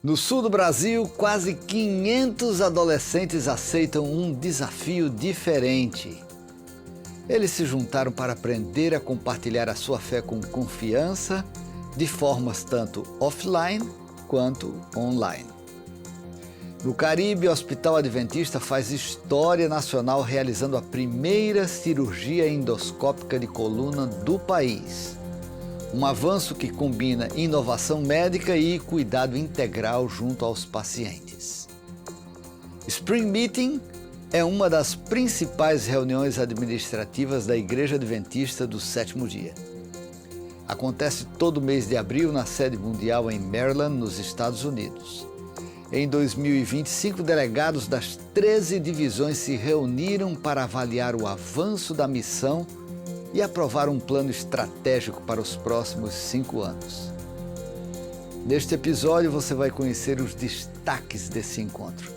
No sul do Brasil, quase 500 adolescentes aceitam um desafio diferente. Eles se juntaram para aprender a compartilhar a sua fé com confiança, de formas tanto offline quanto online. No Caribe, o Hospital Adventista faz história nacional realizando a primeira cirurgia endoscópica de coluna do país. Um avanço que combina inovação médica e cuidado integral junto aos pacientes. Spring Meeting é uma das principais reuniões administrativas da Igreja Adventista do Sétimo Dia. Acontece todo mês de abril na sede mundial em Maryland, nos Estados Unidos. Em 2020, 5 delegados das 13 divisões se reuniram para avaliar o avanço da missão e aprovar um plano estratégico para os próximos 5 anos. Neste episódio você vai conhecer os destaques desse encontro.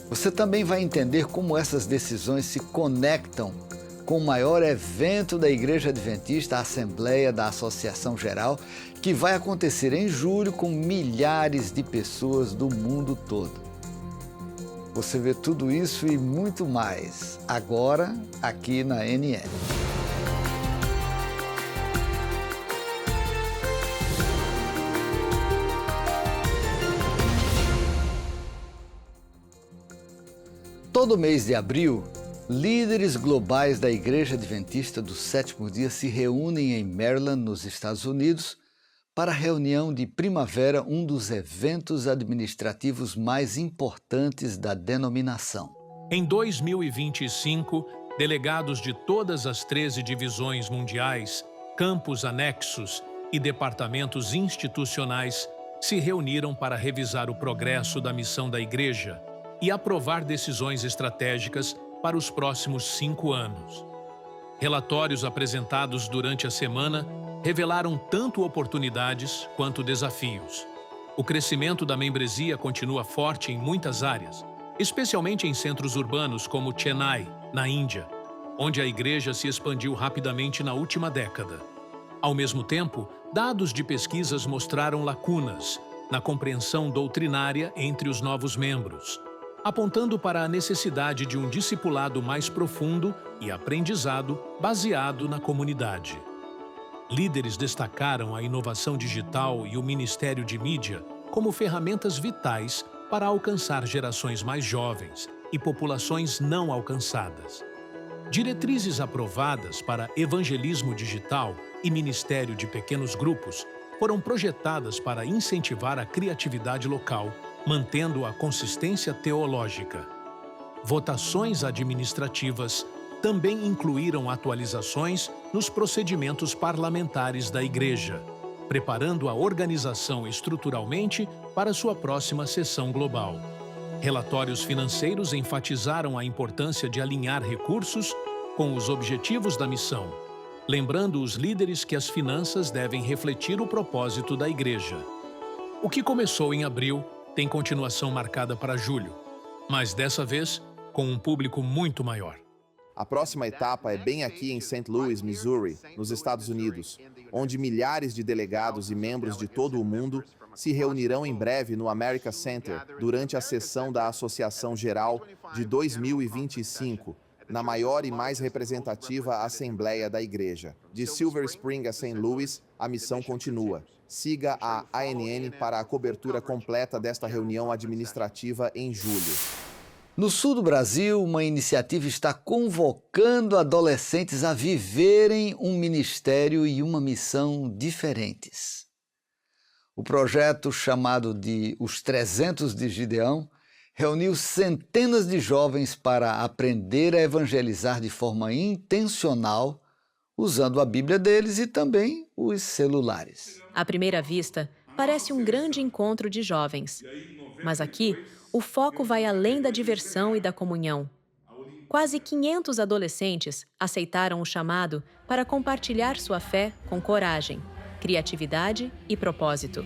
Você também vai entender como essas decisões se conectam com o maior evento da Igreja Adventista, a Assembleia da Associação Geral, que vai acontecer em julho com milhares de pessoas do mundo todo. Você vê tudo isso e muito mais agora aqui na NN. Todo mês de abril, líderes globais da Igreja Adventista do Sétimo Dia se reúnem em Maryland, nos Estados Unidos, para a reunião de primavera, um dos eventos administrativos mais importantes da denominação. Em 2025, delegados de todas as 13 divisões mundiais, campos anexos e departamentos institucionais se reuniram para revisar o progresso da missão da Igreja e aprovar decisões estratégicas para os próximos 5 anos. Relatórios apresentados durante a semana revelaram tanto oportunidades quanto desafios. O crescimento da membresia continua forte em muitas áreas, especialmente em centros urbanos como Chennai, na Índia, onde a igreja se expandiu rapidamente na última década. Ao mesmo tempo, dados de pesquisas mostraram lacunas na compreensão doutrinária entre os novos membros, apontando para a necessidade de um discipulado mais profundo e aprendizado baseado na comunidade. Líderes destacaram a inovação digital e o Ministério de Mídia como ferramentas vitais para alcançar gerações mais jovens e populações não alcançadas. Diretrizes aprovadas para evangelismo digital e ministério de pequenos grupos foram projetadas para incentivar a criatividade local, mantendo a consistência teológica. Votações administrativas também incluíram atualizações nos procedimentos parlamentares da Igreja, preparando a organização estruturalmente para sua próxima sessão global. Relatórios financeiros enfatizaram a importância de alinhar recursos com os objetivos da missão, lembrando os líderes que as finanças devem refletir o propósito da Igreja. O que começou em abril tem continuação marcada para julho, mas dessa vez com um público muito maior. A próxima etapa é bem aqui em St. Louis, Missouri, nos Estados Unidos, onde milhares de delegados e membros de todo o mundo se reunirão em breve no America Center durante a sessão da Associação Geral de 2025, na maior e mais representativa Assembleia da Igreja. De Silver Spring a St. Louis, a missão continua. Siga a ANN para a cobertura completa desta reunião administrativa em julho. No sul do Brasil, uma iniciativa está convocando adolescentes a viverem um ministério e uma missão diferentes. O projeto, chamado de Os 300 de Gideão, reuniu centenas de jovens para aprender a evangelizar de forma intencional, usando a Bíblia deles e também os celulares. À primeira vista, parece um grande encontro de jovens. Mas aqui, o foco vai além da diversão e da comunhão. Quase 500 adolescentes aceitaram o chamado para compartilhar sua fé com coragem, criatividade e propósito.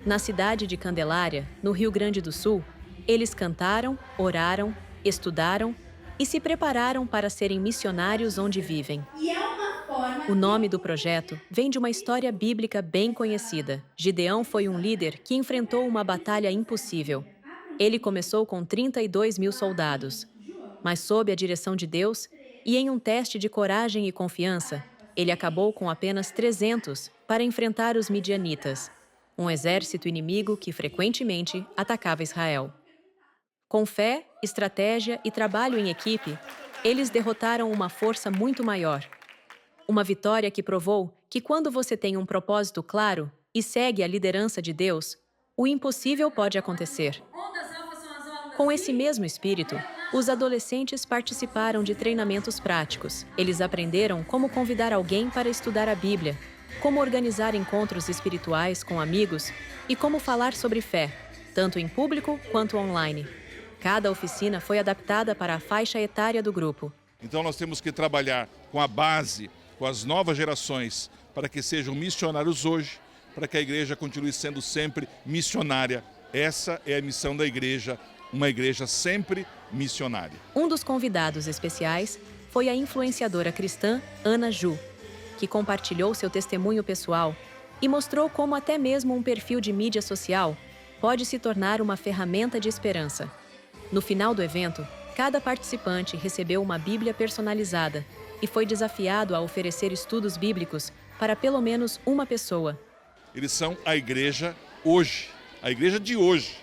Na cidade de Candelária, no Rio Grande do Sul, eles cantaram, oraram, estudaram e se prepararam para serem missionários onde vivem. E é O nome do projeto vem de uma história bíblica bem conhecida. Gideão foi um líder que enfrentou uma batalha impossível. Ele começou com 32 mil soldados, mas sob a direção de Deus e em um teste de coragem e confiança, ele acabou com apenas 300 para enfrentar os midianitas, um exército inimigo que frequentemente atacava Israel. Com fé, estratégia e trabalho em equipe, eles derrotaram uma força muito maior. Uma vitória que provou que quando você tem um propósito claro e segue a liderança de Deus, o impossível pode acontecer. Com esse mesmo espírito, os adolescentes participaram de treinamentos práticos. Eles aprenderam como convidar alguém para estudar a Bíblia, como organizar encontros espirituais com amigos e como falar sobre fé, tanto em público quanto online. Cada oficina foi adaptada para a faixa etária do grupo. Então nós temos que trabalhar com a base, com as novas gerações, para que sejam missionários hoje, para que a igreja continue sendo sempre missionária. Essa é a missão da igreja, uma igreja sempre missionária. Um dos convidados especiais foi a influenciadora cristã Ana Ju, que compartilhou seu testemunho pessoal e mostrou como até mesmo um perfil de mídia social pode se tornar uma ferramenta de esperança. No final do evento, cada participante recebeu uma Bíblia personalizada e foi desafiado a oferecer estudos bíblicos para pelo menos uma pessoa. Eles são a igreja hoje, a igreja de hoje.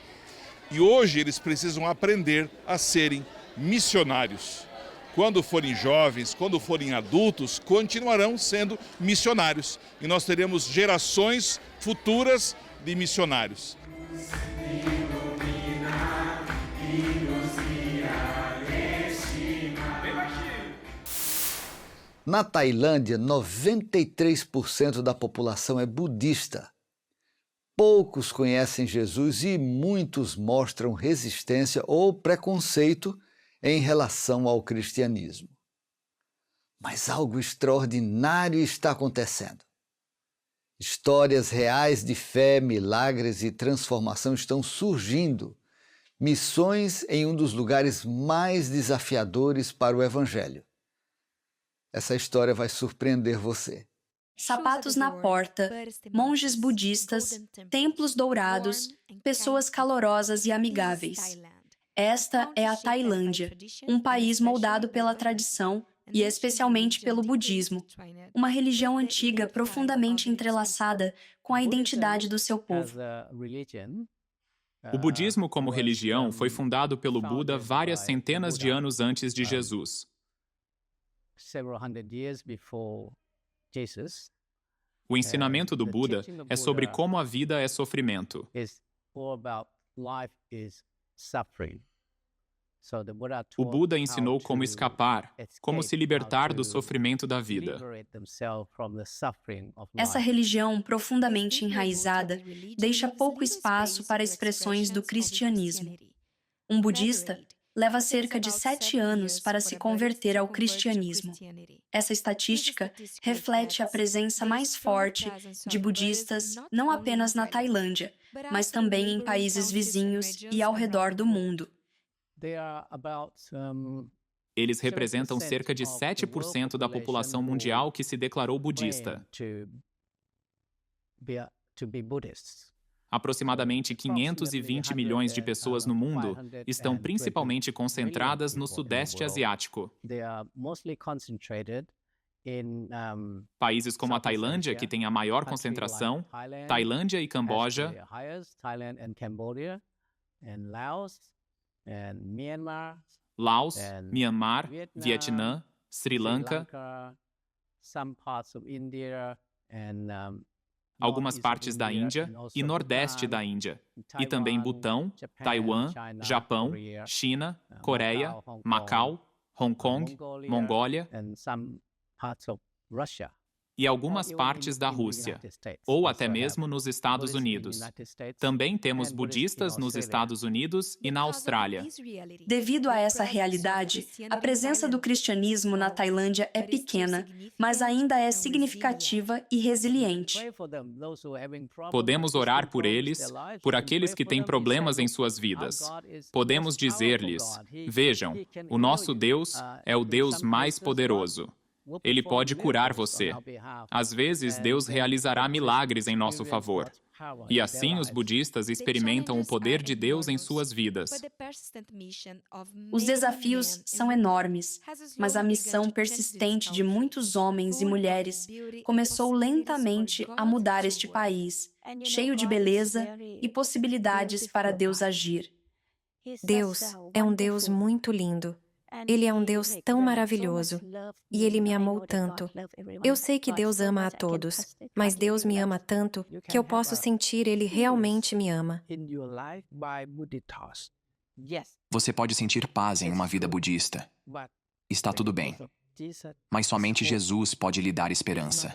E hoje eles precisam aprender a serem missionários. Quando forem jovens, quando forem adultos, continuarão sendo missionários. E nós teremos gerações futuras de missionários. Na Tailândia, 93% da população é budista. Poucos conhecem Jesus e muitos mostram resistência ou preconceito em relação ao cristianismo. Mas algo extraordinário está acontecendo. Histórias reais de fé, milagres e transformação estão surgindo. Missões em um dos lugares mais desafiadores para o Evangelho. Essa história vai surpreender você. Sapatos na porta, monges budistas, templos dourados, pessoas calorosas e amigáveis. Esta é a Tailândia, um país moldado pela tradição e especialmente pelo budismo, uma religião antiga profundamente entrelaçada com a identidade do seu povo. O budismo como religião foi fundado pelo Buda várias centenas de anos antes de Jesus. O ensinamento do Buda é sobre como a vida é sofrimento. O Buda ensinou como escapar, como se libertar do sofrimento da vida. Essa religião profundamente enraizada deixa pouco espaço para expressões do cristianismo. Um budista leva cerca de 7 anos para se converter ao cristianismo. Essa estatística reflete a presença mais forte de budistas não apenas na Tailândia, mas também em países vizinhos e ao redor do mundo. Eles representam cerca de 7% da população mundial que se declarou budista. Aproximadamente 520 milhões de pessoas no mundo estão principalmente concentradas no Sudeste Asiático. Países como a Tailândia, que tem a maior concentração, Tailândia e Camboja, Laos, Myanmar, Vietnã, Sri Lanka, algumas partes da Índia e Nordeste da Índia, e também Butão, Taiwan, Japão, China, Coreia, Macau, Hong Kong, Mongólia e algumas partes da Rússia, ou até mesmo nos Estados Unidos. Também temos budistas nos Estados Unidos e na Austrália. Devido a essa realidade, a presença do cristianismo na Tailândia é pequena, mas ainda é significativa e resiliente. Podemos orar por eles, por aqueles que têm problemas em suas vidas. Podemos dizer-lhes: vejam, o nosso Deus é o Deus mais poderoso. Ele pode curar você. Às vezes, Deus realizará milagres em nosso favor. E assim, os budistas experimentam o poder de Deus em suas vidas. Os desafios são enormes, mas a missão persistente de muitos homens e mulheres começou lentamente a mudar este país, cheio de beleza e possibilidades para Deus agir. Deus é um Deus muito lindo. Ele é um Deus tão maravilhoso. E Ele me amou tanto. Eu sei que Deus ama a todos, mas Deus me ama tanto que eu posso sentir Ele realmente me ama. Você pode sentir paz em uma vida budista. Está tudo bem. Mas somente Jesus pode lhe dar esperança.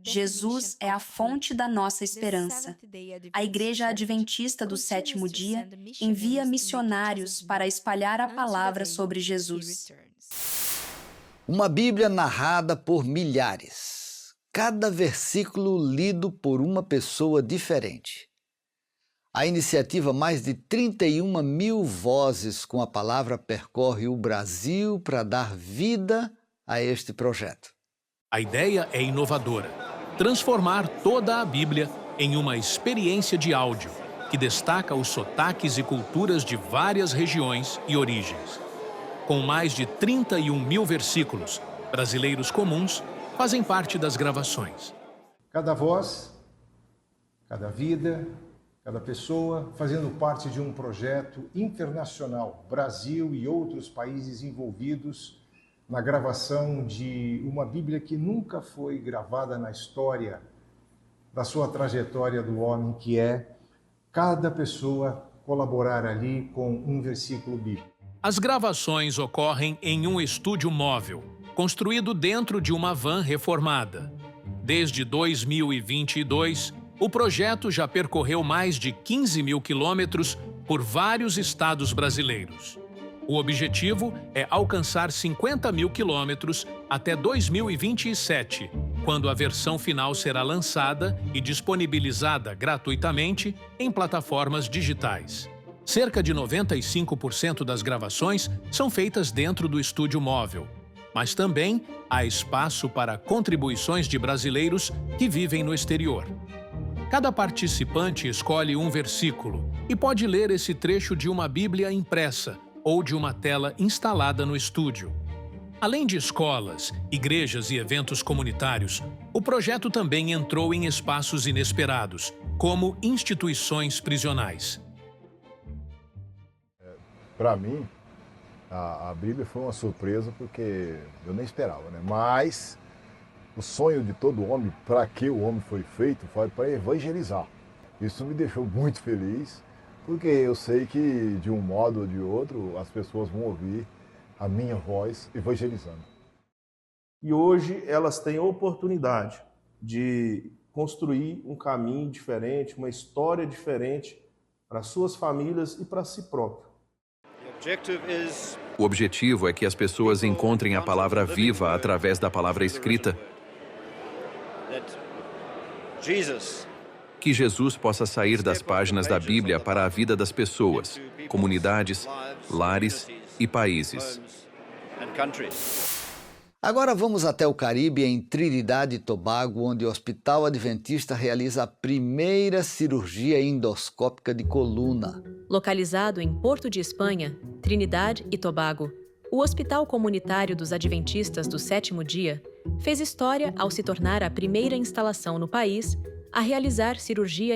Jesus é a fonte da nossa esperança. A Igreja Adventista do Sétimo Dia envia missionários para espalhar a palavra sobre Jesus. Uma Bíblia narrada por milhares. Cada versículo lido por uma pessoa diferente. A iniciativa Mais de 31 mil vozes com a palavra percorre o Brasil para dar vida a este projeto. A ideia é inovadora: transformar toda a Bíblia em uma experiência de áudio que destaca os sotaques e culturas de várias regiões e origens. Com mais de 31 mil versículos, brasileiros comuns fazem parte das gravações. Cada voz, cada vida, cada pessoa fazendo parte de um projeto internacional, Brasil e outros países envolvidos na gravação de uma Bíblia que nunca foi gravada na história da sua trajetória do homem, que é cada pessoa colaborar ali com um versículo bíblico. As gravações ocorrem em um estúdio móvel, construído dentro de uma van reformada. Desde 2022, o projeto já percorreu mais de 15 mil quilômetros por vários estados brasileiros. O objetivo é alcançar 50 mil quilômetros até 2027, quando a versão final será lançada e disponibilizada gratuitamente em plataformas digitais. Cerca de 95% das gravações são feitas dentro do estúdio móvel, mas também há espaço para contribuições de brasileiros que vivem no exterior. Cada participante escolhe um versículo e pode ler esse trecho de uma Bíblia impressa ou de uma tela instalada no estúdio. Além de escolas, igrejas e eventos comunitários, o projeto também entrou em espaços inesperados, como instituições prisionais. Para mim, a Bíblia foi uma surpresa porque eu nem esperava, né? Mas o sonho de todo homem, para que o homem foi feito, foi para evangelizar. Isso me deixou muito feliz, porque eu sei que, de um modo ou de outro, as pessoas vão ouvir a minha voz evangelizando. E hoje elas têm a oportunidade de construir um caminho diferente, uma história diferente para suas famílias e para si próprio. O objetivo é que as pessoas encontrem a palavra viva através da palavra escrita. Que Jesus possa sair das páginas da Bíblia para a vida das pessoas, comunidades, lares e países. Agora vamos até o Caribe, em Trinidad e Tobago, onde o Hospital Adventista realiza a primeira cirurgia endoscópica de coluna. Localizado em Porto de Espanha, Trinidad e Tobago, o Hospital Comunitário dos Adventistas do Sétimo Dia fez história ao se tornar a primeira instalação no país a realizar cirurgia